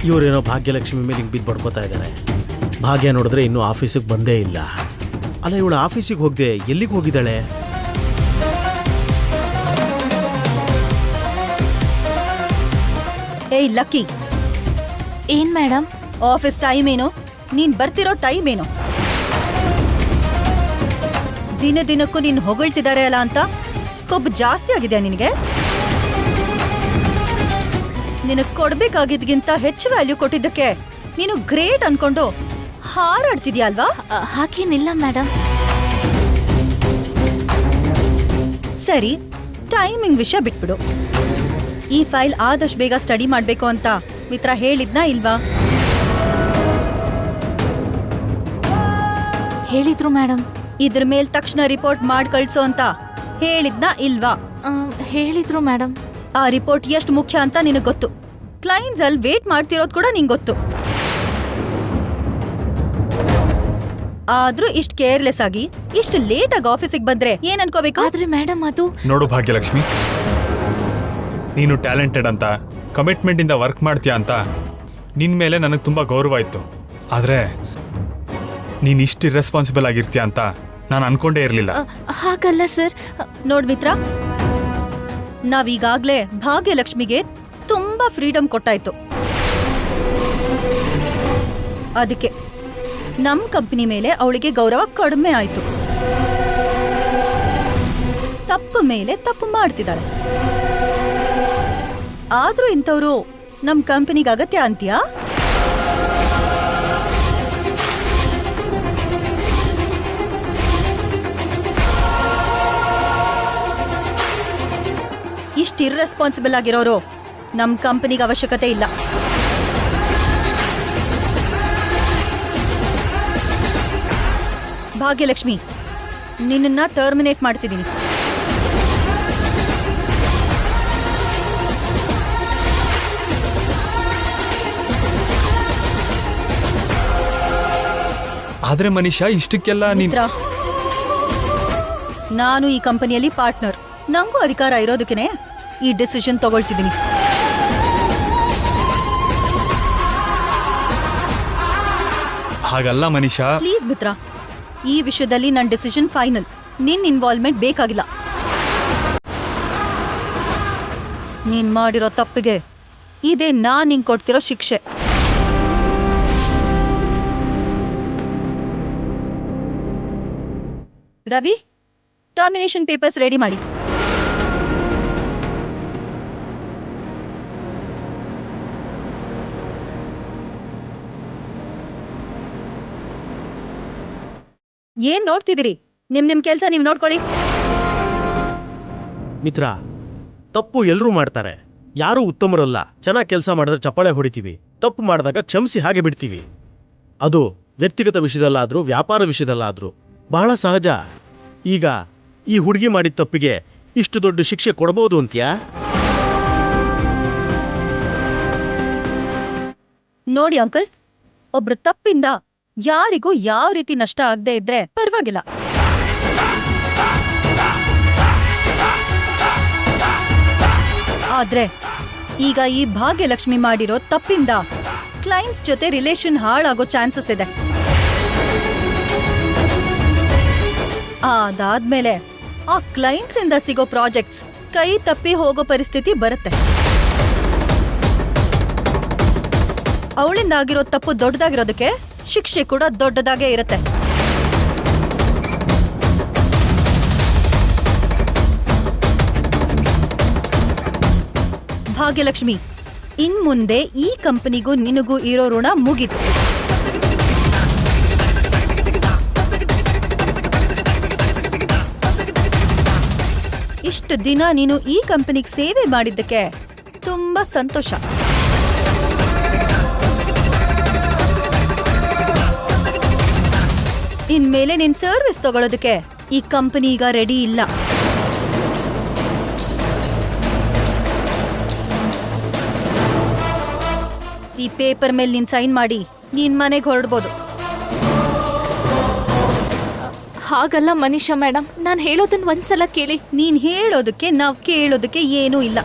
ಇವರೇನೋ ಭಾಗ್ಯಲಕ್ಷ್ಮಿ ಮೇಲೆ ಹಿಂಗೆ ಬಿದ್ದು ಬಡ್ಕೋತಾ ಇದ್ದಾರೆ. ಭಾಗ್ಯ ನೋಡಿದ್ರೆ ಇನ್ನೂ ಆಫೀಸಿಗೆ ಬಂದೇ ಇಲ್ಲ. ಅಲ್ಲ, ಇವಳು ಆಫೀಸಿಗೆ ಹೋಗದೆ ಎಲ್ಲಿಗೆ ಹೋಗಿದ್ದಾಳೆ? ಏಯ್ ಲಕ್ಕಿ, ಏನ್ ಮೇಡಮ್? ಆಫೀಸ್ ಟೈಮ್ ಏನು, ನೀನ್ ಬರ್ತಿರೋ ಟೈಮ್ ಏನು? ದಿನ ದಿನಕ್ಕೂ ನೀನ್ ಹೊಗಳ್ತಿದ್ದಾರೆ ಅಲ್ಲ ಅಂತ ಕೊಬ್ಬು ಜಾಸ್ತಿ ಆಗಿದೆ ನಿನಗೆ. ನಿನಗ್ ಕೊಡ್ಬೇಕಾಗಿದ್ಗಿಂತ ಹೆಚ್ಚು ವ್ಯಾಲ್ಯೂ ಕೊಟ್ಟಿದ್ದಕ್ಕೆ ನೀನು ಗ್ರೇಟ್ ಅನ್ಕೊಂಡು ಹಾರಾಡ್ತಿದ್ಯಾ ಅಲ್ವಾ? ಹಾಗೇನಿಲ್ಲ ಮೇಡಮ್. ಸರಿ, ಟೈಮಿಂಗ್ ವಿಷಯ ಬಿಟ್ಬಿಡು. ಈ ಫೈಲ್ ಆದಷ್ಟು ಬೇಗ ಸ್ಟಡಿ ಮಾಡ್ಬೇಕು ಅಂತ ಮಿತ್ರ ಹೇಳಿದ್ನಾ ಇಲ್ವಾ? ಹೇಳಿದ್ರು ಮೇಡಮ್. ಇದ್ರ ಮೇಲ್ ತಕ್ಷಣ ರಿಪೋರ್ಟ್ ಮಾಡಿ ಕಳ್ಸೋ ಅಂತ ಹೇಳಿದ್ನಾ ಇಲ್ವಾ? ಹೇಳಿದ್ರು ಮೇಡಮ್. ಆ ರಿಪೋರ್ಟ್ ಎಷ್ಟು ಮುಖ್ಯ ಅಂತ ನಿನಗ್ ಗೊತ್ತು. ಕ್ಲೈಂಟ್ಸ್ ಅಲ್ಲಿ ವೇಟ್ ಮಾಡ್ತಿರೋದು ಕೂಡ ನಿಂಗೆ ಗೊತ್ತು. ಆದ್ರೂ ಇಷ್ಟು ಕೇರ್ಲೆಸ್ ಆಗಿ ಇಷ್ಟು ಲೇಟ್ ಆಗಿ ಆಫೀಸಿಗೆ ಬಂದ್ರೆ ಏನ್ ಅನ್ಕೋಬೇಕು? ಆದ್ರೆ ಮೇಡಮ್ ಅದು ನೋಡು ಭಾಗ್ಯಲಕ್ಷ್ಮಿ, ನೀನು ಟ್ಯಾಲೆಂಟೆಡ್ ಅಂತ, ಕಮಿಟ್ಮೆಂಟ್ ಇಂದ ವರ್ಕ್ ಮಾಡ್ತೀಯ ಅಂತ ನಿನ್ ಮೇಲೆ ನನಗೆ ತುಂಬಾ ಗೌರವ ಇತ್ತು. ಆದ್ರೆ ನೀನ್ ಇಷ್ಟು ಇರ್ರೆಸ್ಪಾನ್ಸಿಬಲ್ ಆಗಿರ್ತೀಯ ಅಂತ ನಾನು ಅನ್ಕೊಂಡೇ ಇರಲಿಲ್ಲ. ಹಾಗಲ್ಲ ಸರ್. ನೋಡ್ ಮಿತ್ರ, ನಾವೀಗಾಗ್ಲೇ ಭಾಗ್ಯಲಕ್ಷ್ಮಿಗೆ ತುಂಬಾ ಫ್ರೀಡಮ್ ಕೊಟ್ಟಾಯ್ತು. ಅದಕ್ಕೆ ನಮ್ ಕಂಪನಿ ಮೇಲೆ ಅವಳಿಗೆ ಗೌರವ ಕಡಿಮೆ ಆಯ್ತು. ತಪ್ಪು ಮೇಲೆ ತಪ್ಪು ಮಾಡ್ತಿದ್ದಾಳೆ. ಆದ್ರೂ ಇಂಥವ್ರು ನಮ್ ಕಂಪನಿಗೆ ಅಗತ್ಯ ಅಂತೀಯಾ? ಇಷ್ಟು ಇರ್ರೆಸ್ಪಾನ್ಸಿಬಲ್ ಆಗಿರೋರು ನಮ್ ಕಂಪನಿಗೆ ಅವಶ್ಯಕತೆ ಇಲ್ಲ. ಭಾಗ್ಯಲಕ್ಷ್ಮಿ, ನಿನ್ನನ್ನ ಟರ್ಮಿನೇಟ್ ಮಾಡ್ತಿದ್ದೀನಿ. ಆದ್ರೆ ಮನೀಷಾ, ಇಷ್ಟಕ್ಕೆಲ್ಲ ನೀನ್ ಮಿತ್ರ, ನಾನು ಈ ಕಂಪನಿಯಲ್ಲಿ ಪಾರ್ಟ್ನರ್. ನಂಗೂ ಅಧಿಕಾರ ಇರೋದಕ್ಕೆ ಈ ಡಿಸಿಷನ್ ತಗೊಳ್ತಿದ್ದೀನಿ. ಹಾಗಲ್ಲ ಮನೀಷಾ. ಪ್ಲೀಸ್ ಮಿತ್ರ, ಈ ವಿಷಯದಲ್ಲಿ ನನ್ನ ಡಿಸಿಷನ್ ಫೈನಲ್. ನಿನ್ ಇನ್ವಾಲ್ವ್ಮೆಂಟ್ ಬೇಕಾಗಿಲ್ಲ. ನೀನ್ ಮಾಡಿರೋ ತಪ್ಪಿಗೆ ಇದೇ ನಾನ್ ನಿಂಗೆ ಕೊಡ್ತಿರೋ ಶಿಕ್ಷೆ. ರವಿ, ಟರ್ಮಿನೇಷನ್ ಪೇಪರ್ಸ್ ರೆಡಿ ಮಾಡಿ. ಏನ್ ನೋಡ್ತಿದ್ದೀರಿ? ನಿಮ್ ಕೆಲ್ಸ ನೀವ್ ನೋಡ್ಕೊಳ್ಳಿ. ಮಿತ್ರ, ತಪ್ಪು ಎಲ್ಲರೂ ಮಾಡ್ತಾರೆ. ಯಾರೂ ಉತ್ತಮರಲ್ಲ. ಚೆನ್ನಾಗಿ ಕೆಲಸ ಮಾಡಿದ್ರೆ ಚಪ್ಪಾಳೆ ಹೊಡಿತೀವಿ, ತಪ್ಪು ಮಾಡಿದಾಗ ಕ್ಷಮಿಸಿ ಹಾಗೆ ಬಿಡ್ತೀವಿ. ಅದು ವ್ಯಕ್ತಿಗತ ವಿಷಯದಲ್ಲಾದರೂ ವ್ಯಾಪಾರ ವಿಷಯದಲ್ಲಾದರೂ ಬಹಳ ಸಹಜ. ಈಗ ಈ ಹುಡುಗಿ ಮಾಡಿದ ತಪ್ಪಿಗೆ ಇಷ್ಟು ದೊಡ್ಡ ಶಿಕ್ಷೆ ಕೊಡಬಹುದು ಅಂತ್ಯಾ? ನೋಡಿ ಅಂಕಲ್, ಒಬ್ರ ತಪ್ಪಿಂದ ಯಾರಿಗೂ ಯಾವ ರೀತಿ ನಷ್ಟ ಆಗದೆ ಇದ್ರೆ ಪರವಾಗಿಲ್ಲ. ಆದ್ರೆ ಈಗ ಈ ಭಾಗ್ಯಲಕ್ಷ್ಮಿ ಮಾಡಿರೋ ತಪ್ಪಿಂದ ಕ್ಲೈಂಟ್ಸ್ ಜೊತೆ ರಿಲೇಷನ್ ಹಾಳಾಗೋ ಚಾನ್ಸಸ್ ಇದೆ. ಅದಾದ್ಮೇಲೆ ಆ ಕ್ಲೈಂಟ್ಸ್ ಇಂದ ಸಿಗೋ ಪ್ರಾಜೆಕ್ಟ್ಸ್ ಕೈ ತಪ್ಪಿ ಹೋಗೋ ಪರಿಸ್ಥಿತಿ ಬರುತ್ತೆ. ಅವಳಿಂದ ಆಗಿರೋ ತಪ್ಪು ದೊಡ್ಡದಾಗಿರೋದಕ್ಕೆ ಶಿಕ್ಷೆ ಕೂಡ ದೊಡ್ಡದಾಗೇ ಇರುತ್ತೆ. ಭಾಗ್ಯಲಕ್ಷ್ಮಿ, ಇನ್ಮುಂದೆ ಈ ಕಂಪನಿಗೂ ನಿನಗೂ ಇರೋ ಋಣ ಮುಗಿತು. ಇಷ್ಟು ದಿನ ನೀನು ಈ ಕಂಪನಿಗೆ ಸೇವೆ ಮಾಡಿದ್ದಕ್ಕೆ ತುಂಬಾ ಸಂತೋಷ. ಇನ್ಮೇಲೆ ನಿನ್ ಸರ್ವಿಸ್ ತಗೊಳ್ಳೋದಕ್ಕೆ ಈ ಕಂಪನಿ ಈಗ ರೆಡಿ ಇಲ್ಲ. ಈ ಪೇಪರ್ ಮೇಲೆ ನೀನ್ ಸೈನ್ ಮಾಡಿ ನೀನ್ ಮನೆಗೆ ಹೊರಡ್ಬೋದು. ಹಾಗಲ್ಲ ಮನೀಷಾ ಮೇಡಮ್, ನಾನು ಹೇಳೋದನ್ನ ಒಂದ್ಸಲ ಕೇಳಿ. ನೀನ್ ಹೇಳೋದಕ್ಕೆ ನಾವ್ ಕೇಳೋದಕ್ಕೆ ಏನೂ ಇಲ್ಲ.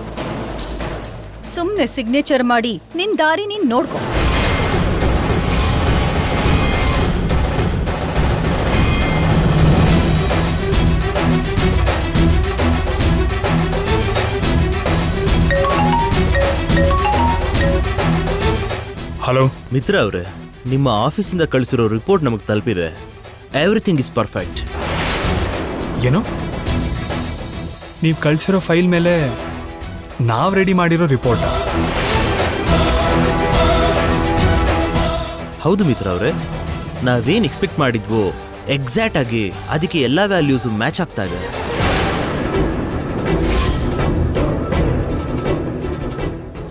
ಸುಮ್ನೆ ಸಿಗ್ನೇಚರ್ ಮಾಡಿ ನಿನ್ ದಾರಿ ನೀನ್ ನೋಡ್ಕೊ. ಹಲೋ ಮಿತ್ರ ಅವರೇ, ನಿಮ್ಮ ಆಫೀಸಿಂದ ಕಳಿಸಿರೋ ರಿಪೋರ್ಟ್ ನಮಗೆ ತಲುಪಿದೆ. Everything is perfect. ಏನು ನೀವು ಕಳಿಸಿರೋ ಫೈಲ್ ಮೇಲೆ ನಾವು ರೆಡಿ ಮಾಡಿರೋ ರಿಪೋರ್ಟ್? ಹೌದು ಮಿತ್ರ ಅವರೇ, ನಾವೇನು ಎಕ್ಸ್ಪೆಕ್ಟ್ ಮಾಡಿದ್ವೋ ಎಕ್ಸಾಕ್ಟ್ ಆಗಿ ಅದಕ್ಕೆ ಎಲ್ಲ ವ್ಯಾಲ್ಯೂಸು ಮ್ಯಾಚ್ ಆಗ್ತಾ ಇದೆ.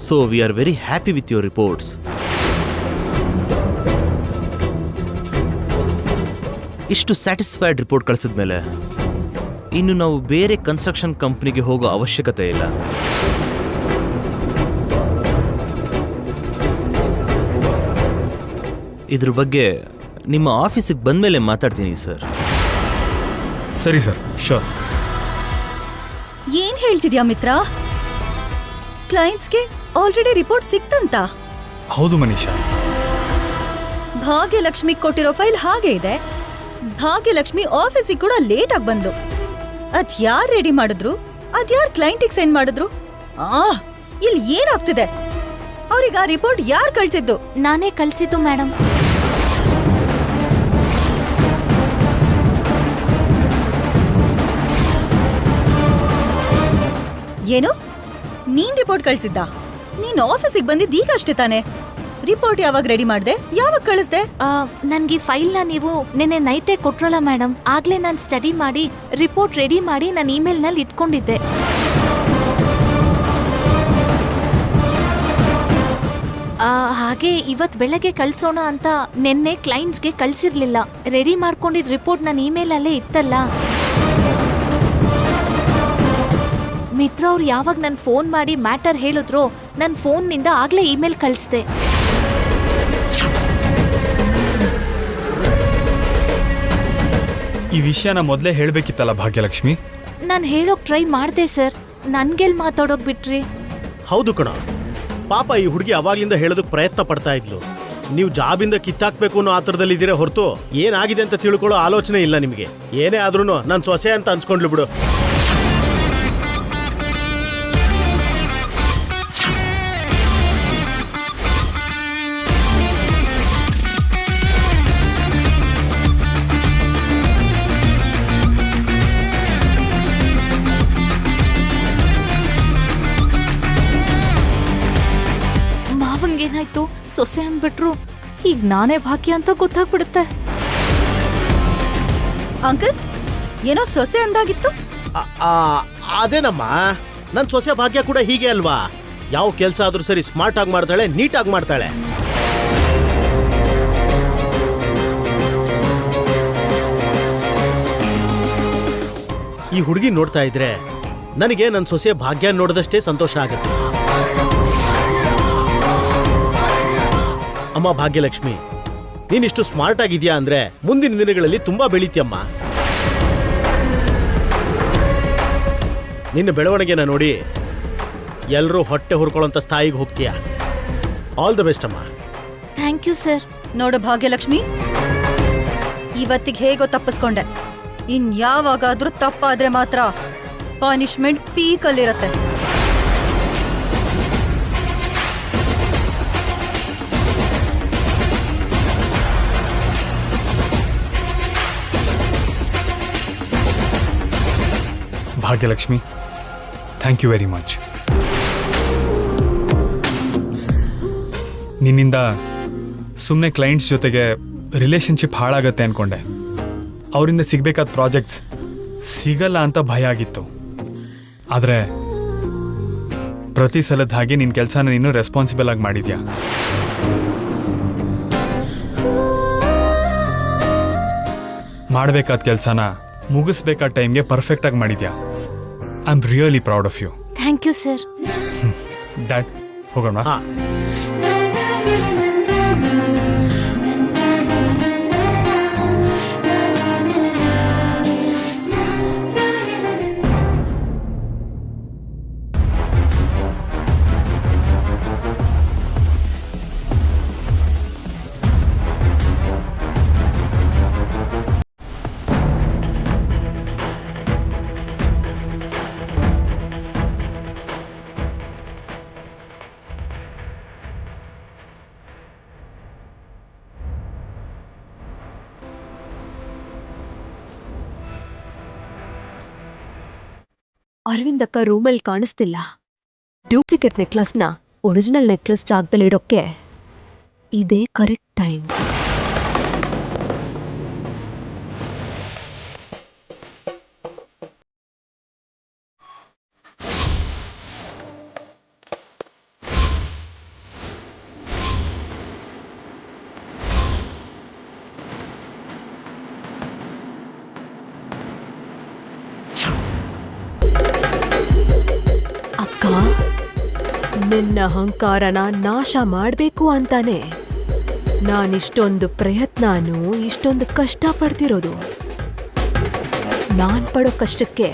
So we are very happy with your reports. ಇಷ್ಟು ಸ್ಯಾಟಿಸ್ಫೈಡ್ ರಿಪೋರ್ಟ್ ಕಳಿಸಿದ್ಮೇಲೆ ಇನ್ನು ನಾವು ಬೇರೆ ಕನ್ಸ್ಟ್ರಕ್ಷನ್ ಕಂಪ್ನಿಗೆ ಹೋಗೋ ಅವಶ್ಯಕತೆ ಇಲ್ಲ. ಇದ್ರ ಬಗ್ಗೆ ನಿಮ್ಮ ಆಫೀಸಿಗೆ ಬಂದಮೇಲೆ ಮಾತಾಡ್ತೀನಿ ಸರ್. ಸರಿ ಸರ್, ಶೋರ್. ಏನ್ ಹೇಳ್ತಿದ್ಯಾ ಮಿತ್ರ? ಕ್ಲೈಂಟ್ಸ್ಗೆ ಆಲ್ರೆಡಿ ರಿಪೋರ್ಟ್ ಸಿಕ್ತಂತ? ಹೌದು ಮನೀಷಾ. ಭಾಗ್ಯಲಕ್ಷ್ಮಿ ಕೊಟ್ಟಿರೋ ಫೈಲ್ ಹಾಗೆ ಇದೆ. ಭಾಗ್ಯಲಕ್ಷ್ಮಿ ಆಫೀಸಿಗೆ ಕೂಡ ಲೇಟ್ ಆಗಿ ಬಂದು ಅದ್ಯಾರ್ ರೆಡಿ ಮಾಡಿದ್ರು, ಅದ್ಯಾರ್ ಕ್ಲೈಂಟಿಗೆ ಸೆಂಡ್ ಮಾಡಿದ್ರು? ಇಲ್ಲಿ ಏನಾಗ್ತಿದೆ? ಅವ್ರಿಗೆ ಆ ರಿಪೋರ್ಟ್ ಯಾರು ಕಳ್ಸಿದ್ದು? ನಾನೇ ಕಳ್ಸಿದ್ದು ಮೇಡಮ್. ಏನು? ನೀನ್ ರಿಪೋರ್ಟ್ ಕಳ್ಸಿದ್ದ? ನೀನ್ ಆಫೀಸಿಗೆ ಬಂದಿದ್ದು ಈಗ ಅಷ್ಟೇ ತಾನೆ? ರಿಪೋರ್ಟ್ ಯಾವಾಗ ರೆಡಿ ಮಾಡ್ದೆ? ಯಾವಾಗ ಕಳಿಸ್ದೆ? ನನ್ಗೆ ಫೈಲ್ನ ನೀವು ನಿನ್ನೆ ನೈಟೇ ಕೊಟ್ರಲ್ಲ ಮೇಡಮ್, ಆಗ್ಲೇ ನಾನು ಸ್ಟಡಿ ಮಾಡಿ ರಿಪೋರ್ಟ್ ರೆಡಿ ಮಾಡಿ ನಾನು ಇಮೇಲ್ನಲ್ಲಿ ಇಟ್ಕೊಂಡಿದ್ದೆ. ಹಾಗೆ ಇವತ್ತು ಬೆಳಗ್ಗೆ ಕಳ್ಸೋಣ ಅಂತ ನಿನ್ನೆ ಕ್ಲೈಂಟ್ಸ್ಗೆ ಕಳ್ಸಿರ್ಲಿಲ್ಲ. ರೆಡಿ ಮಾಡ್ಕೊಂಡಿದ್ದ ರಿಪೋರ್ಟ್ ನನ್ನ ಇಮೇಲಲ್ಲೇ ಇತ್ತಲ್ಲ. ಮಿತ್ರ ಅವ್ರು ಯಾವಾಗ ನನ್ನ ಫೋನ್ ಮಾಡಿ ಮ್ಯಾಟರ್ ಹೇಳಿದ್ರೋ ನನ್ನ ಫೋನ್ನಿಂದ ಆಗ್ಲೇ ಇಮೇಲ್ ಕಳಿಸ್ದೆ. ಈ ವಿಷಯನ ಮೊದಲೇ ಹೇಳಬೇಕಿತ್ತಲ್ಲ ಭಾಗ್ಯಲಕ್ಷ್ಮಿ. ನಾನು ಹೇಳೋಕ್ ಟ್ರೈ ಮಾಡ್ದೆ ಸರ್, ನನ್ಗೆಲ್ ಮಾತಾಡೋಕ್ ಬಿಟ್ರಿ? ಹೌದು ಕಣ, ಪಾಪ ಈ ಹುಡುಗಿ ಅವಾಗ್ಲಿಂದ ಹೇಳೋದಕ್ಕೆ ಪ್ರಯತ್ನ ಪಡ್ತಾ ಇದ್ಲು. ನೀವು ಜಾಬಿಂದ ಕಿತ್ತಾಕ್ಬೇಕು ಅನ್ನೋ ಆತರದಲ್ಲಿದ್ದೀರಾ ಹೊರತು ಏನಾಗಿದೆ ಅಂತ ತಿಳ್ಕೊಳ್ಳೋ ಆಲೋಚನೆ ಇಲ್ಲ ನಿಮಗೆ. ಏನೇ ಆದ್ರೂ ನಾನು ಸೊಸೆ ಅಂತ ಅನ್ಸ್ಕೊಂಡ್ಲು ಬಿಡು. ಮಾವಂಗೇನಾಯ್ತು? ಸೊಸೆ ಅಂದ್ಬಿಟ್ರು. ಈಗ ನಾನೇ ಭಾಗ್ಯ ಅಂತ ಗೊತ್ತಾಗ್ಬಿಡುತ್ತೆ. ಅಂಕಲ್, ಏನೋ ಸೊಸೆ ಅಂದಾಗಿತ್ತು? ಅದೇನಮ್ಮ, ನನ್ನ ಸೊಸೆ ಭಾಗ್ಯ ಕೂಡ ಹೀಗೆ ಅಲ್ವಾ? ಯಾವ ಕೆಲಸ ಆದ್ರೂ ಸರಿ ಸ್ಮಾರ್ಟ್ ಆಗಿ ಮಾಡ್ತಾಳೆ, ನೀಟಾಗಿ ಮಾಡ್ತಾಳೆ. ಈ ಹುಡುಗಿ ನೋಡ್ತಾ ಇದ್ರೆ ನನಗೆ ನನ್ನ ಸೊಸೆ ಭಾಗ್ಯ ನೋಡಿದಷ್ಟೇ ಸಂತೋಷ ಆಗುತ್ತೆ. ಅಮ್ಮ ಭಾಗ್ಯಲಕ್ಷ್ಮಿ, ನೀನಿಷ್ಟು ಸ್ಮಾರ್ಟ್ ಆಗಿದ್ಯಾ ಅಂದ್ರೆ ಮುಂದಿನ ದಿನಗಳಲ್ಲಿ ತುಂಬಾ ಬೆಳಿತೀಯಮ್ಮ. ನಿನ್ನ ಬೆಳವಣಿಗೆನ ನೋಡಿ ಎಲ್ಲರೂ ಹೊಟ್ಟೆ ಹುರ್ಕೊಳ್ಳೋಂಥ ಸ್ಥಾಯಿಗೆ ಹೋಗ್ತೀಯ. ಆಲ್ ದ ಬೆಸ್ಟ್ ಅಮ್ಮ. Thank you sir. ನೋಡು ಭಾಗ್ಯಲಕ್ಷ್ಮಿ, ಇವತ್ತಿಗೆ ಹೇಗೋ ತಪ್ಪಿಸ್ಕೊಂಡೆ. ಯಾವಾಗಾದ್ರೂ ತಪ್ಪಾದ್ರೆ ಮಾತ್ರ ಪನಿಷ್ಮೆಂಟ್ ಪೀಕಲ್ಲಿರತ್ತೆ. Bhagyalakshmi, thank you very much. ನಿನ್ನಿಂದ ಸುಮ್ಮನೆ ಕ್ಲೈಂಟ್ಸ್ ಜೊತೆಗೆ ರಿಲೇಷನ್ಶಿಪ್ ಹಾಳಾಗತ್ತೆ ಅನ್ಕೊಂಡೆ. ಅವರಿಂದ ಸಿಗಬೇಕಾದ ಪ್ರಾಜೆಕ್ಟ್ಸ್ ಸಿಗಲ್ಲ ಅಂತ ಭಯ ಆಗಿತ್ತು. ಆದರೆ ಪ್ರತಿ ಸಲದ ಹಾಗೆ ನಿನ್ನ ಕೆಲಸನ ನೀನು ರೆಸ್ಪಾನ್ಸಿಬಲ್ ಆಗಿ ಮಾಡಿದ್ಯಾ. ಮಾಡಬೇಕಾದ ಕೆಲಸನ ಮುಗಿಸ್ಬೇಕಾದ ಟೈಮ್ಗೆ ಪರ್ಫೆಕ್ಟಾಗಿ ಮಾಡಿದ್ಯಾ. I am really proud of you. Thank you sir. Dad, ಹೋಗೋಣ. ಹಾ, ಅರವಿಂದ್ ಅಕ್ಕ ರೂಮಲ್ಲಿ ಕಾಣಿಸ್ತಿಲ್ಲ. ಡೂಪ್ಲಿಕೇಟ್ ನೆಕ್ಲೆಸ್ನ ಒರಿಜಿನಲ್ ನೆಕ್ಲೆಸ್ ಜಾಗದಲ್ಲಿ ಇಡೋಕ್ಕೆ ಇದೇ ಕರೆಕ್ಟ್ ಟೈಮ್. ಅಕ್ಕ, ನಿನ್ನ ಅಹಂಕಾರನ ನಾಶ ಮಾಡ್ಬೇಕು ಅಂತಾನೆ ನಾನಿಷ್ಟೊಂದು ಪ್ರಯತ್ನನೂ ಇಷ್ಟೊಂದು ಕಷ್ಟ ಪಡ್ತಿರೋದು. ನಾನ್ ಪಡೋ ಕಷ್ಟಕ್ಕೆ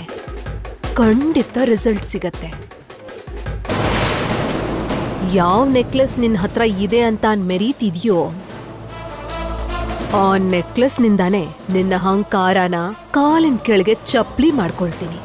ಖಂಡಿತ ರಿಸಲ್ಟ್ ಸಿಗತ್ತೆ. ಯಾವ ನೆಕ್ಲೆಸ್ ನಿನ್ನ ಹತ್ರ ಇದೆ ಅಂತ ಮೆರೀತಿದ್ಯೋ ಆ ನೆಕ್ಲೆಸ್ನಿಂದಾನೇ ನಿನ್ನ ಅಹಂಕಾರನ ಕಾಲಿನ ಕೆಳಗೆ ಚಪ್ಲಿ ಮಾಡ್ಕೊಳ್ತೀನಿ.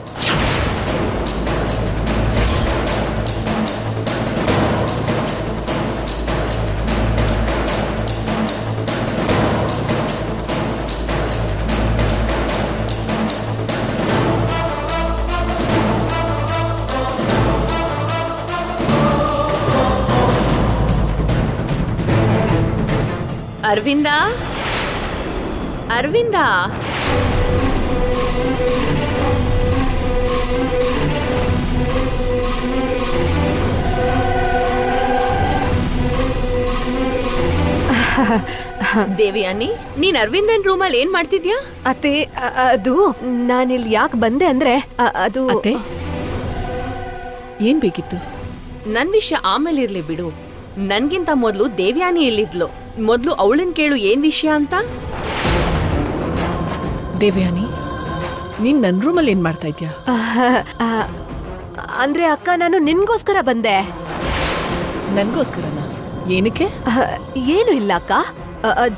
ಅರವಿಂದ, ಅರವಿಂದ, ದೇವಿಯಾನಿ, ನೀನ್ ಅರವಿಂದನ್ ರೂಮಲ್ಲಿ ಏನ್ ಮಾಡ್ತಿದ್ಯಾ? ಅತ್ತೆ, ಅದು ನಾನಿಲ್ಲಿ ಯಾಕೆ ಬಂದೆ ಅಂದ್ರೆ ಅದು ಅತ್ತೆ, ಏನ್ ಬೇಕಿತ್ತು? ನನ್ ವಿಷಯ ಆಮೇಲೆ ಇರ್ಲಿ ಬಿಡು. ನನ್ಗಿಂತ ಮೊದ್ಲು ದೇವ್ಯಾನಿ ಇಲ್ಲಿದ್ಲು. ಮೊದ್ಲು ಅವಳನ್ ಕೇಳು ಏನ್ ವಿಷಯ ಅಂತ. ದೇವ್ಯಾನಿ, ನೀನ್ ನನ್ ರೂಮಲ್ಲಿ ಏನ್ ಮಾಡ್ತಾ ಇದ್ಯಾ? ಅಂದ್ರೆ ಅಕ್ಕ, ನಾನು ನಿನ್ಗೋಸ್ಕರ ಬಂದೆ. ನನ್ಗೋಸ್ಕರನಾ? ಏನಕ್ಕೆ? ಏನು ಇಲ್ಲ ಅಕ್ಕ,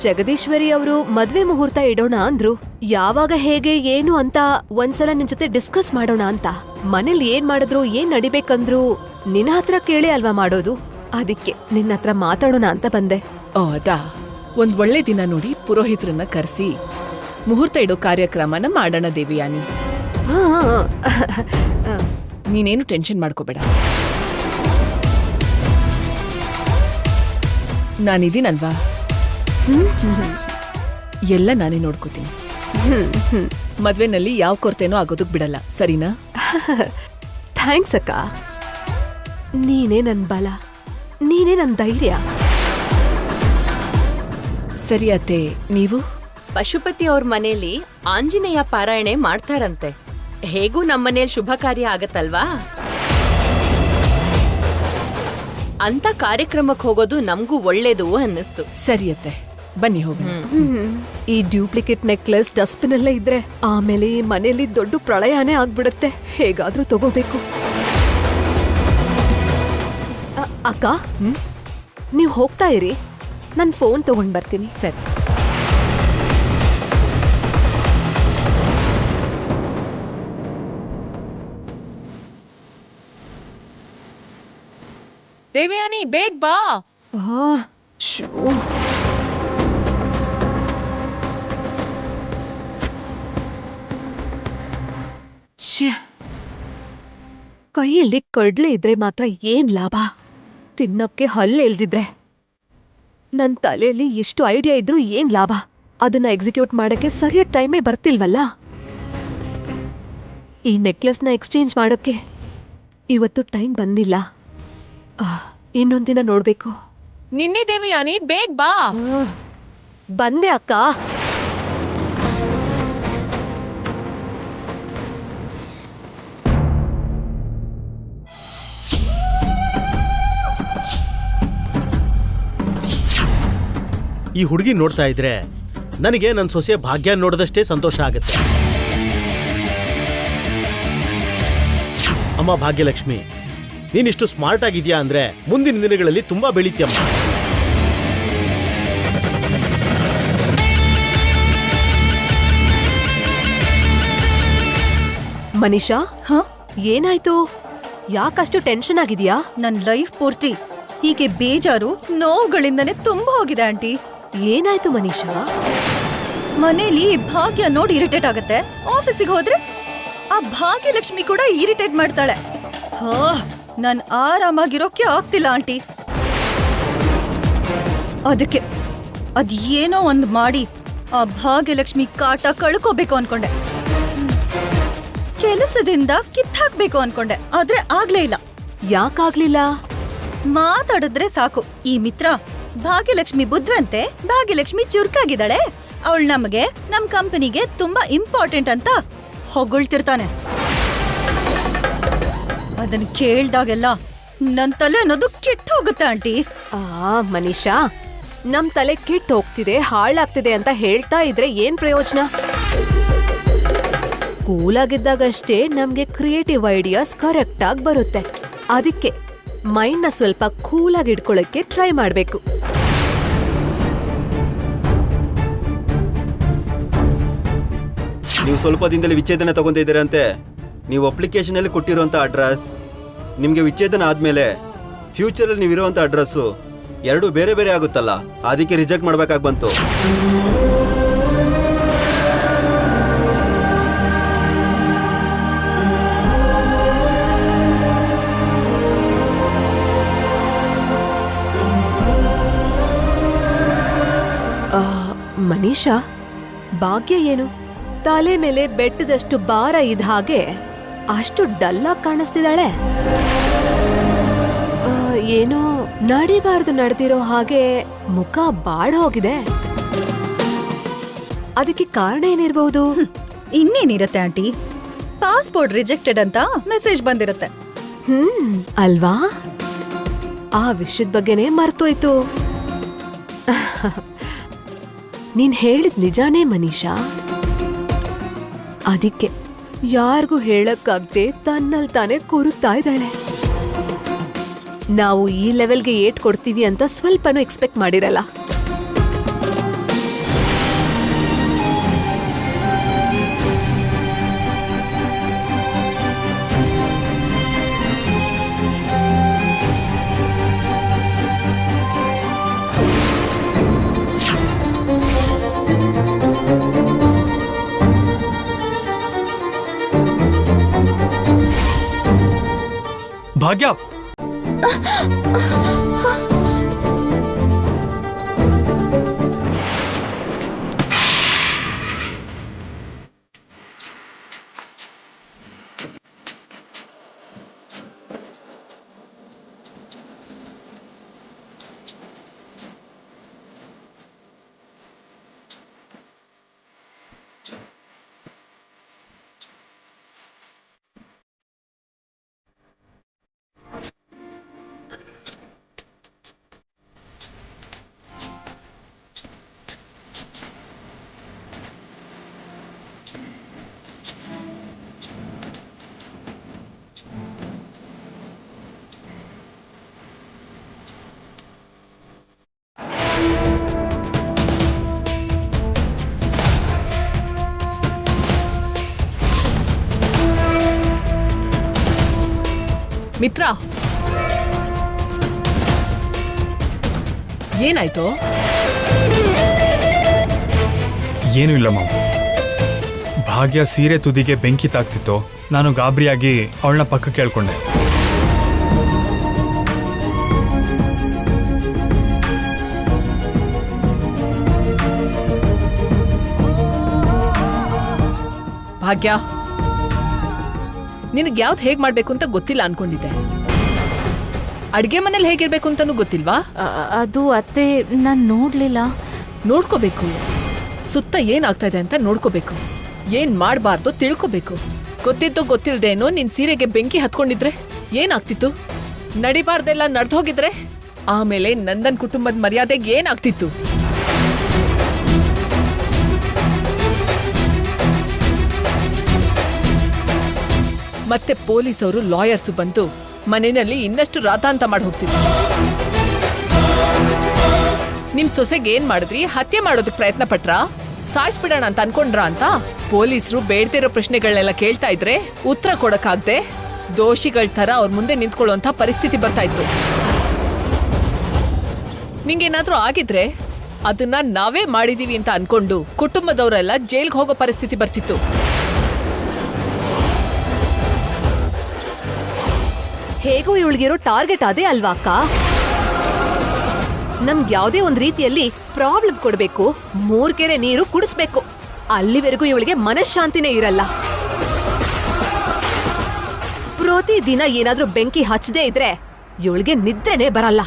ಜಗದೀಶ್ವರಿ ಅವರು ಮದ್ವೆ ಮುಹೂರ್ತ ಇಡೋಣ ಅಂದ್ರು. ಯಾವಾಗ ಹೇಗೆ ಏನು ಅಂತ ಒಂದ್ಸಲ ನಿನ್ ಜೊತೆ ಡಿಸ್ಕಸ್ ಮಾಡೋಣ ಅಂತ. ಮನೇಲಿ ಏನ್ ಮಾಡಿದ್ರು, ಏನ್ ನಡಿಬೇಕಂದ್ರು ನಿನ್ನ ಹತ್ರ ಕೇಳಿ ಅಲ್ವಾ ಮಾಡೋದು. ಅದಕ್ಕೆ ನಿನ್ನ ಹತ್ರ ಮಾತಾಡೋಣ ಅಂತ ಬಂದೆ. ಓ, ಅದಾ? ಒಂದ್ ಒಳ್ಳೆ ದಿನ ನೋಡಿ ಪುರೋಹಿತರನ್ನ ಕರೆಸಿ ಮುಹೂರ್ತ ಇಡೋ ಕಾರ್ಯಕ್ರಮನ ಮಾಡೋಣ ದೇವಿಯಾನಿ. ನೀನೇನು ಟೆನ್ಷನ್ ಮಾಡ್ಕೋಬೇಡ, ನಾನಿದ್ದೀನಲ್ವಾ, ಎಲ್ಲ ನಾನೇ ನೋಡ್ಕೋತೀನಿ. ಮದ್ವೆನಲ್ಲಿ ಯಾವ ಕೊರತೆನೂ ಆಗೋದಕ್ ಬಿಡಲ್ಲ, ಸರಿನಾ? ಥ್ಯಾಂಕ್ಸ್ ಅಕ್ಕ, ನೀನೇ ನನ್ ಬಲ, ನೀನೇ ನನ್ ಧೈರ್ಯ. ಸರಿ ಅತ್ತೆ, ನೀವು? ಪಶುಪತಿ ಅವ್ರ ಮನೇಲಿ ಆಂಜನೇಯ ಪಾರಾಯಣೆ ಮಾಡ್ತಾರಂತೆ. ಹೇಗೂ ನಮ್ಮನೇಲಿ ಶುಭ ಕಾರ್ಯ ಆಗತ್ತಲ್ವಾ? ಅಂತ ಕಾರ್ಯಕ್ರಮಕ್ಕೆ ಹೋಗೋದು ನಮಗೂ ಒಳ್ಳೇದು ಅನ್ನಿಸ್ತು. ಸರಿ ಅತ್ತೆ, ಬನ್ನಿ ಹೋಗೋಣ. ಈ ಡ್ಯೂಪ್ಲಿಕೇಟ್ ನೆಕ್ಲೆಸ್ ಡಸ್ಟ್ಬಿನ್ ಅಲ್ಲೇ ಇದ್ರೆ ಆಮೇಲೆ ಈ ಮನೇಲಿ ದೊಡ್ಡ ಪ್ರಳಯನೇ ಆಗ್ಬಿಡುತ್ತೆ. ಹೇಗಾದ್ರೂ ತಗೋಬೇಕು. ಅಕ್ಕ, ನೀವು ಹೋಗ್ತಾ ಇರಿ, ನನ್ ಫೋನ್ ತಗೊಂಡ್ ಬರ್ತೀನಿ. ಸರಿ. ದೇವ್ಯಾನಿ, ಬೇಗ ಬಾ. ಕೈಯಲ್ಲಿ ಕಡ್ಲೆ ಇದ್ರೆ ಮಾತ್ರ ಏನ್ ಲಾಭ? ತಿನ್ನಕ್ಕೆ ಹಲ್ಲು ಎಲ್ದಿದ್ರೆ ನನ್ ತಲೆಯಲ್ಲಿ ಎಷ್ಟು ಐಡಿಯಾ ಇದ್ರೂ ಏನ್ ಲಾಭ? ಅದನ್ನ ಎಕ್ಸಿಕ್ಯೂಟ್ ಮಾಡಕ್ಕೆ ಸರಿಯಾದ ಟೈಮೇ ಬರ್ತಿಲ್ವಲ್ಲ. ಈ ನೆಕ್ಲೆಸ್ನ ಎಕ್ಸ್ಚೇಂಜ್ ಮಾಡೋಕ್ಕೆ ಇವತ್ತು ಟೈಮ್ ಬಂದಿಲ್ಲ. ಇನ್ನೊಂದಿನ ನೋಡ್ಬೇಕು. ನಿನ್ನೆ ದೇವ್ಯಾನಿ, ಬೇಗ ಬಾ. ಬಂದೆ ಅಕ್ಕ. ಈ ಹುಡುಗಿ ನೋಡ್ತಾ ಇದ್ರೆ ನನಗೆ ನನ್ನ ಸೊಸೆಯ ಭಾಗ್ಯ ನೋಡಿದಷ್ಟೇ ಸಂತೋಷ ಆಗುತ್ತೆ. ಅಮ್ಮ ಭಾಗ್ಯಲಕ್ಷ್ಮಿ, ನೀನಿಷ್ಟು ಸ್ಮಾರ್ಟ್ ಆಗಿದ್ಯಾ ಅಂದ್ರೆ ಮುಂದಿನ ದಿನಗಳಲ್ಲಿ ತುಂಬಾ ಬೆಳೀತೀಯಮ್ಮ. ಮನೀಷಾ, ಏನಾಯ್ತು? ಯಾಕಷ್ಟು ಟೆನ್ಷನ್ ಆಗಿದ್ಯಾ? ನನ್ ಲೈಫ್ ಪೂರ್ತಿ ಹೀಗೆ ಬೇಜಾರು ನೋವುಗಳಿಂದನೇ ತುಂಬ ಹೋಗಿದೆ ಆಂಟಿ. ಏನಾಯ್ತು ಮನೀಷಾ? ಮನೇಲಿ ಭಾಗ್ಯ ನೋಡಿ ಇರಿಟೇಟ್ ಆಗತ್ತೆ. ಆಫೀಸಿಗೆ ಹೋದ್ರೆ ಆ ಭಾಗ್ಯಲಕ್ಷ್ಮಿ ಕೂಡ ಇರಿಟೇಟ್ ಮಾಡ್ತಾಳೆ. ನಾನ್ ಆರಾಮಾಗಿರೋಕೆ ಆಗ್ತಿಲ್ಲ ಆಂಟಿ. ಅದಕ್ಕೆ ಅದೇನೋ ಒಂದ್ ಮಾಡಿ ಆ ಭಾಗ್ಯಲಕ್ಷ್ಮಿ ಕಾಟ ಕಳ್ಕೋಬೇಕು ಅನ್ಕೊಂಡೆ. ಕೆಲಸದಿಂದ ಕಿತ್ತಾಕ್ಬೇಕು ಅನ್ಕೊಂಡೆ, ಆದ್ರೆ ಆಗ್ಲೇ ಇಲ್ಲ. ಯಾಕಾಗ್ಲಿಲ್ಲ? ಮಾತಾಡಿದ್ರೆ ಸಾಕು ಈ ಮಿತ್ರ ಭಾಗ್ಯಲಕ್ಷ್ಮಿ ಬುದ್ಧಂತೆ, ಭಾಗ್ಯಲಕ್ಷ್ಮಿ ಚುರುಕಾಗಿದ್ದಾಳೆ, ಅವಳು ನಮಗೆ ನಮ್ ಕಂಪನಿಗೆ ತುಂಬಾ ಇಂಪಾರ್ಟೆಂಟ್ ಅಂತ ಹೊಗಳ್ತಿರ್ತಾನೆ. ಅದನ್ನ ಕೇಳ್ದಾಗೆಲ್ಲ ನನ್ ತಲೆ ಅನ್ನೋದು ಕೆಟ್ಟ ಹೋಗುತ್ತೆ ಆಂಟಿ. ಮನೀಷಾ, ನಮ್ ತಲೆ ಕೆಟ್ಟ ಹೋಗ್ತಿದೆ, ಹಾಳಾಗ್ತಿದೆ ಅಂತ ಹೇಳ್ತಾ ಇದ್ರೆ ಏನ್ ಪ್ರಯೋಜನ? ಕೂಲಾಗಿದ್ದಾಗಷ್ಟೇ ನಮ್ಗೆ ಕ್ರಿಯೇಟಿವ್ ಐಡಿಯಾಸ್ ಕರೆಕ್ಟ್ ಆಗಿ ಬರುತ್ತೆ. ಅದಕ್ಕೆ ಮೈಂಡ್ ನ ಸ್ವಲ್ಪ ಕೂಲಾಗಿ ಇಟ್ಕೊಳ್ಳಕ್ಕೆ ಟ್ರೈ ಮಾಡ್ಬೇಕು. ನೀವು ಸ್ವಲ್ಪ ದಿನದಲ್ಲಿ ವಿಚ್ಛೇದನ ತಗೊಂಡಿದ್ದೀರಂತೆ. ನೀವು ಅಪ್ಲಿಕೇಶನ್ ಅಲ್ಲಿ ಕೊಟ್ಟಿರುವಂತ ಅಡ್ರೆಸ್, ನಿಮ್ಗೆ ವಿಚ್ಛೇದನ ಆದ್ಮೇಲೆ ಫ್ಯೂಚರಲ್ಲಿ ನೀವಿರುವಂತ ಅಡ್ರೆಸ್ಸು ಎರಡು ಬೇರೆ ಬೇರೆ ಆಗುತ್ತಲ್ಲ, ಅದಕ್ಕೆ ರಿಜೆಕ್ಟ್ ಮಾಡ್ಬೇಕಾಗಿ ಬಂತು. ಮನೀಷಾ, ಭಾಗ್ಯ ಏನು ತಲೆ ಮೇಲೆ ಬೆಟ್ಟದಷ್ಟು ಭಾರ ಇದ್ದ ಹಾಗೆ ಅಷ್ಟು ಡಲ್ಲಾಗಿ ಕಾಣಿಸ್ತಿದ್ದಾಳೆ. ಏನೋ ನಡಿಬಾರ್ದು ನಡೆದಿರೋ ಹಾಗೆ ಮುಖ ಬಾಡ ಹೋಗಿದೆ. ಅದಕ್ಕೆ ಕಾರಣ ಏನಿರ್ಬಹುದು? ಇನ್ನೇನಿರತ್ತೆ ಆಂಟಿ, ಪಾಸ್ಪೋರ್ಟ್ ರಿಜೆಕ್ಟೆಡ್ ಅಂತ ಮೆಸೇಜ್ ಬಂದಿರುತ್ತೆ. ಅಲ್ವಾ? ಆ ವಿಷಯದ ಬಗ್ಗೆನೇ ಮರ್ತೋಯ್ತು. ನೀನ್ ಹೇಳಿದ್ ನಿಜಾನೇ ಮನೀಷಾ. ಅದಕ್ಕೆ ಯಾರಿಗೂ ಹೇಳಕ್ಕಾಗ್ದೆ ತನ್ನಲ್ಲಿ ತಾನೇ ಕೊರುತ್ತಾ ಇದ್ದಾಳೆ. ನಾವು ಈ ಲೆವೆಲ್ಗೆ ಏಟ್ ಕೊಡ್ತೀವಿ ಅಂತ ಸ್ವಲ್ಪನೂ ಎಕ್ಸ್ಪೆಕ್ಟ್ ಮಾಡಿರಲ್ಲ. ಭಾಗ್ಯ, ಮಿತ್ರ, ಏನಾಯ್ತು? ಏನೂ ಇಲ್ಲ ಮಾಮ್. ಭಾಗ್ಯ ಸೀರೆ ತುದಿಗೆ ಬೆಂಕಿ ತಾಕ್ತಿತ್ತು. ನಾನು ಗಾಬರಿಯಾಗಿ ಅವಳನ್ನ ಪಕ್ಕ ಕೇಳ್ಕೊಂಡೆ. ಭಾಗ್ಯ, ನಿನಗೆ ಯಾವ್ದು ಹೇಗ್ ಮಾಡ್ಬೇಕು ಅಂತ ಗೊತ್ತಿಲ್ಲ ಅನ್ಕೊಂಡಿದ್ದೆ. ಅಡ್ಗೆ ಮನೇಲಿ ಹೇಗಿರ್ಬೇಕು ಅಂತಾನು ಗೊತ್ತಿಲ್ವಾ? ಅದು ಅತ್ತೆ, ನಾನ್ ನೋಡ್ಲಿಲ್ಲ. ನೋಡ್ಕೋಬೇಕು. ಸುತ್ತ ಏನಾಗ್ತಾ ಇದೆ ಅಂತ ನೋಡ್ಕೋಬೇಕು. ಏನ್ ಮಾಡ್ಬಾರ್ದು ತಿಳ್ಕೋಬೇಕು. ಗೊತ್ತಿದ್ದು ಗೊತ್ತಿಲ್ದೇನೋ ನಿನ್ ಸೀರೆಗೆ ಬೆಂಕಿ ಹತ್ಕೊಂಡಿದ್ರೆ ಏನಾಗ್ತಿತ್ತು? ನಡಿಬಾರ್ದೆಲ್ಲ ನಡ್ದೋಗಿದ್ರೆ ಆಮೇಲೆ ನಂದನ್ ಕುಟುಂಬದ ಮರ್ಯಾದೆಗೆ ಏನಾಗ್ತಿತ್ತು? ಮತ್ತೆ ಪೊಲೀಸವರು, ಲಾಯರ್ಸ್ ಬಂದು ಮನೆಯಲ್ಲಿ ಇನ್ನಷ್ಟು ರಾತಾಂತ ಮಾಡಿ ಹೋಗ್ತಿದ್ರು. ನಿಮ್ ಸೊಸೆಗೆ ಏನ್ ಮಾಡಿದ್ರಿ? ಹತ್ಯೆ ಮಾಡೋದಕ್ ಪ್ರಯತ್ನ ಪಟ್ರಾ? ಸಾಯಿಸ್ಬಿಡೋಣ ಅಂತ ಅನ್ಕೊಂಡ್ರ ಅಂತ? ಪೊಲೀಸರು ಬೇಡ್ತಿರೋ ಪ್ರಶ್ನೆಗಳನ್ನೆಲ್ಲ ಕೇಳ್ತಾ ಇದ್ರೆ ಉತ್ತರ ಕೊಡಕ್ಕಾಗ್ದೆ ದೋಷಿಗಳ ತರ ಅವ್ರ ಮುಂದೆ ನಿಂತ್ಕೊಳ್ಳುವಂತ ಪರಿಸ್ಥಿತಿ ಬರ್ತಾ ಇತ್ತು. ನಿಂಗೇನಾದ್ರೂ ಆಗಿದ್ರೆ ಅದನ್ನ ನಾವೇ ಮಾಡಿದೀವಿ ಅಂತ ಅನ್ಕೊಂಡು ಕುಟುಂಬದವರೆಲ್ಲ ಜೈಲ್ಗೆ ಹೋಗೋ ಪರಿಸ್ಥಿತಿ ಬರ್ತಿತ್ತು. ಹೇಗೋ ಇವಳಿಗಿರೋ ಟಾರ್ಗೆಟ್ ಅದೇ ಅಲ್ವಾ ಅಕ್ಕ? ನಮ್ಗೆ ಯಾವ್ದೇ ಒಂದ್ ರೀತಿಯಲ್ಲಿ ಪ್ರಾಬ್ಲಮ್ ಕೊಡ್ಬೇಕು, 3 ಕೆರೆ ನೀರು ಕುಡಿಸ್ಬೇಕು. ಅಲ್ಲಿವರೆಗೂ ಇವಳಿಗೆ ಮನಃಶಾಂತಿನೇ ಇರಲ್ಲ. ಪ್ರತಿದಿನ ಏನಾದ್ರೂ ಬೆಂಕಿ ಹಚ್ಚದೇ ಇದ್ರೆ ಇವಳಿಗೆ ನಿದ್ರೆನೇ ಬರಲ್ಲ.